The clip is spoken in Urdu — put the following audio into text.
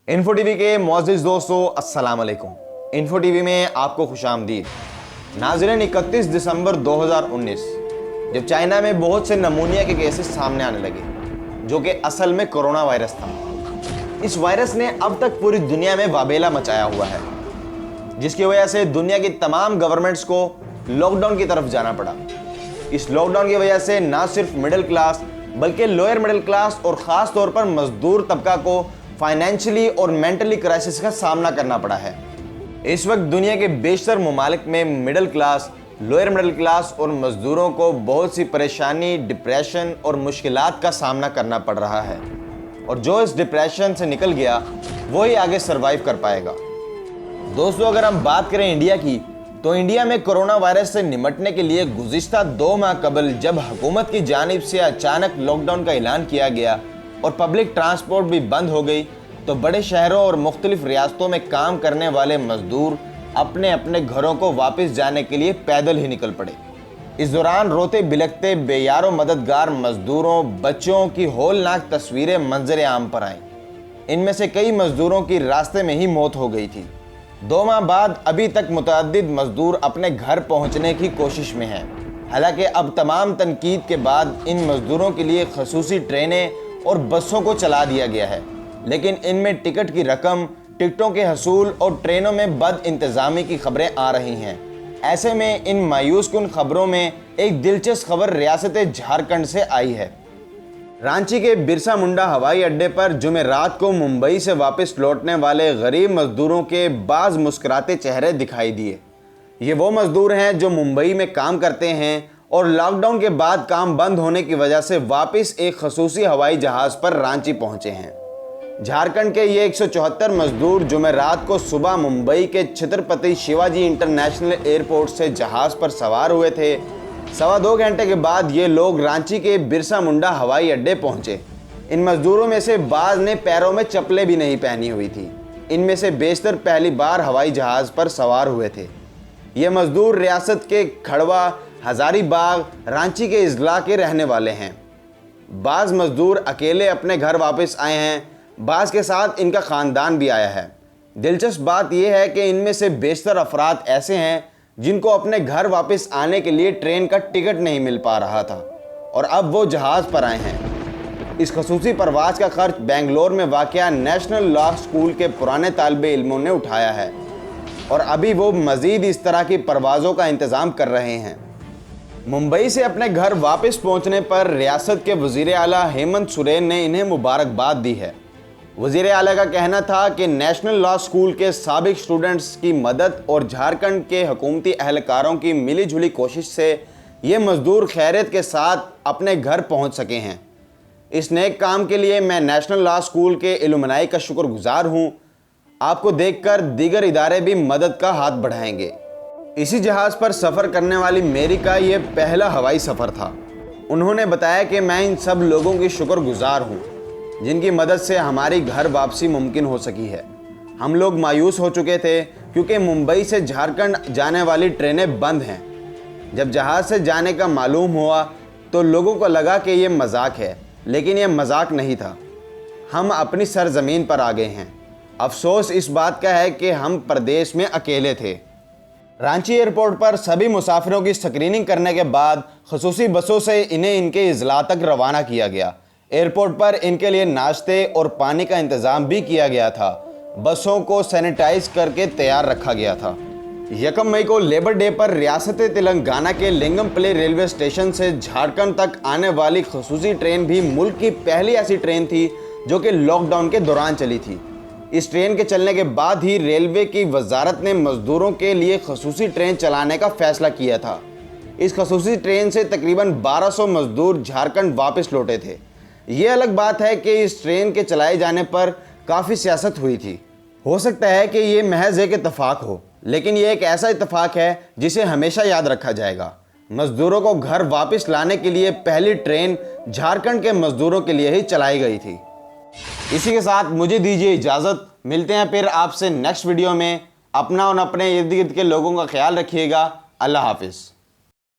انفو ٹی وی کے معزز دوستو السلام علیکم۔ انفو ٹی وی میں آپ کو خوش آمدید۔ ناظرین، 31 دسمبر 2019 جب چائنا میں بہت سے نمونیا کے کیسز سامنے آنے لگے جو کہ اصل میں کرونا وائرس تھا، اس وائرس نے اب تک پوری دنیا میں وابیلا مچایا ہوا ہے، جس کی وجہ سے دنیا کی تمام گورنمنٹس کو لاک ڈاؤن کی طرف جانا پڑا۔ اس لاک ڈاؤن کی وجہ سے نہ صرف مڈل کلاس بلکہ لوئر مڈل کلاس اور خاص طور پر مزدور طبقہ کو فائنینشلی اور مینٹلی کرائسس کا سامنا کرنا پڑا ہے۔ اس وقت دنیا کے بیشتر ممالک میں middle class, lower middle class اور مزدوروں کو بہت سی پریشانی، ڈپریشن اور مشکلات کا سامنا کرنا پڑ رہا ہے، اور جو اس ڈپریشن سے نکل گیا وہی آگے سروائیو کر پائے گا۔ دوستو، اگر ہم بات کریں انڈیا کی، تو انڈیا میں کرونا وائرس سے نمٹنے کے لیے گزشتہ 2 ماہ قبل جب حکومت کی جانب سے اچانک لاک ڈاؤن کا اعلان کیا گیا اور پبلک ٹرانسپورٹ بھی بند ہو گئی، تو بڑے شہروں اور مختلف ریاستوں میں کام کرنے والے مزدور اپنے اپنے گھروں کو واپس جانے کے لیے پیدل ہی نکل پڑے۔ اس دوران روتے بلکتے بے یار و مددگار مزدوروں، بچوں کی ہولناک تصویریں منظر عام پر آئیں۔ ان میں سے کئی مزدوروں کی راستے میں ہی موت ہو گئی تھی۔ 2 ماہ بعد ابھی تک متعدد مزدور اپنے گھر پہنچنے کی کوشش میں ہیں۔ حالانکہ اب تمام تنقید کے بعد ان مزدوروں کے لیے خصوصی ٹرینیں اور بسوں کو چلا دیا گیا ہے، لیکن ان میں ٹکٹ کی رقم، ٹکٹوں کے حصول اور ٹرینوں میں بد انتظامی کی خبریں آ رہی ہیں۔ ایسے میں ان مایوس کن خبروں میں ایک دلچسپ خبر ریاست جھارکھنڈ سے آئی ہے۔ رانچی کے برسا منڈا ہوائی اڈے پر جمعرات کو ممبئی سے واپس لوٹنے والے غریب مزدوروں کے بعض مسکراتے چہرے دکھائی دیے۔ یہ وہ مزدور ہیں جو ممبئی میں کام کرتے ہیں اور لاک ڈاؤن کے بعد کام بند ہونے کی وجہ سے واپس ایک خصوصی ہوائی جہاز پر رانچی پہنچے ہیں۔ جھارکھنڈ کے یہ 174 مزدور جمعرات کو صبح ممبئی کے چھترپتی شیواجی انٹرنیشنل ایئرپورٹ سے جہاز پر سوار ہوئے تھے۔ 2.25 گھنٹے کے بعد یہ لوگ رانچی کے برسا منڈا ہوائی اڈے پہنچے۔ ان مزدوروں میں سے بعض نے پیروں میں چپلیں بھی نہیں پہنی ہوئی تھی۔ ان میں سے بیشتر پہلی بار ہوائی جہاز پر سوار ہوئے تھے۔ یہ مزدور ریاست کے کھڑوا، ہزاری باغ، رانچی کے اضلاع کے رہنے والے ہیں۔ بعض مزدور اکیلے اپنے گھر واپس آئے ہیں، بعض کے ساتھ ان کا خاندان بھی آیا ہے۔ دلچسپ بات یہ ہے کہ ان میں سے بیشتر افراد ایسے ہیں جن کو اپنے گھر واپس آنے کے لیے ٹرین کا ٹکٹ نہیں مل پا رہا تھا، اور اب وہ جہاز پر آئے ہیں۔ اس خصوصی پرواز کا خرچ بنگلور میں واقع نیشنل لاء اسکول کے پرانے طالب علموں نے اٹھایا ہے، اور ابھی وہ مزید اس طرح کی پروازوں کا انتظام کر رہے ہیں۔ ممبئی سے اپنے گھر واپس پہنچنے پر ریاست کے وزیر اعلیٰ ہیمنت سورین نے انہیں مبارکباد دی ہے۔ وزیر اعلیٰ کا کہنا تھا کہ نیشنل لاء اسکول کے سابق اسٹوڈنٹس کی مدد اور جھارکھنڈ کے حکومتی اہلکاروں کی ملی جھلی کوشش سے یہ مزدور خیریت کے ساتھ اپنے گھر پہنچ سکے ہیں۔ اس نیک کام کے لیے میں نیشنل لاء اسکول کے الومنائی کا شکر گزار ہوں۔ آپ کو دیکھ کر دیگر ادارے بھی مدد کا ہاتھ بڑھائیں گے۔ اسی جہاز پر سفر کرنے والی میری کا یہ پہلا ہوائی سفر تھا۔ انہوں نے بتایا کہ میں ان سب لوگوں کی شکر گزار ہوں جن کی مدد سے ہماری گھر واپسی ممکن ہو سکی ہے۔ ہم لوگ مایوس ہو چکے تھے کیونکہ ممبئی سے جھارکھنڈ جانے والی ٹرینیں بند ہیں۔ جب جہاز سے جانے کا معلوم ہوا تو لوگوں کو لگا کہ یہ مذاق ہے، لیکن یہ مذاق نہیں تھا۔ ہم اپنی سرزمین پر آ گئے ہیں۔ افسوس اس بات کا ہے کہ ہم پردیش میں اکیلے تھے۔ رانچی ایئرپورٹ پر سبھی مسافروں کی اسکریننگ کرنے کے بعد خصوصی بسوں سے انہیں ان کے اضلاع تک روانہ کیا گیا۔ ایئرپورٹ پر ان کے لیے ناشتے اور پانی کا انتظام بھی کیا گیا تھا۔ بسوں کو سینیٹائز کر کے تیار رکھا گیا تھا۔ 1 مئی کو لیبر ڈے پر ریاست تلنگانہ کے لنگم پلی ریلوے اسٹیشن سے جھارکھنڈ تک آنے والی خصوصی ٹرین بھی ملک کی پہلی ایسی ٹرین تھی جو کہ لاک ڈاؤن کے دوران چلی تھی۔ اس ٹرین کے چلنے کے بعد ہی ریلوے کی وزارت نے مزدوروں کے لیے خصوصی ٹرین چلانے کا فیصلہ کیا تھا۔ اس خصوصی ٹرین سے تقریباً 1200 مزدور جھارکھنڈ واپس لوٹے تھے۔ یہ الگ بات ہے کہ اس ٹرین کے چلائے جانے پر کافی سیاست ہوئی تھی۔ ہو سکتا ہے کہ یہ محض ایک اتفاق ہو، لیکن یہ ایک ایسا اتفاق ہے جسے ہمیشہ یاد رکھا جائے گا۔ مزدوروں کو گھر واپس لانے کے لیے پہلی ٹرین جھارکھنڈ کے مزدوروں کے لیے ہی چلائی گئی تھی۔ اسی کے ساتھ مجھے دیجیے اجازت، ملتے ہیں پھر آپ سے نیکسٹ ویڈیو میں۔ اپنا اور اپنے ارد گرد کے لوگوں کا خیال رکھیے گا۔ اللہ حافظ۔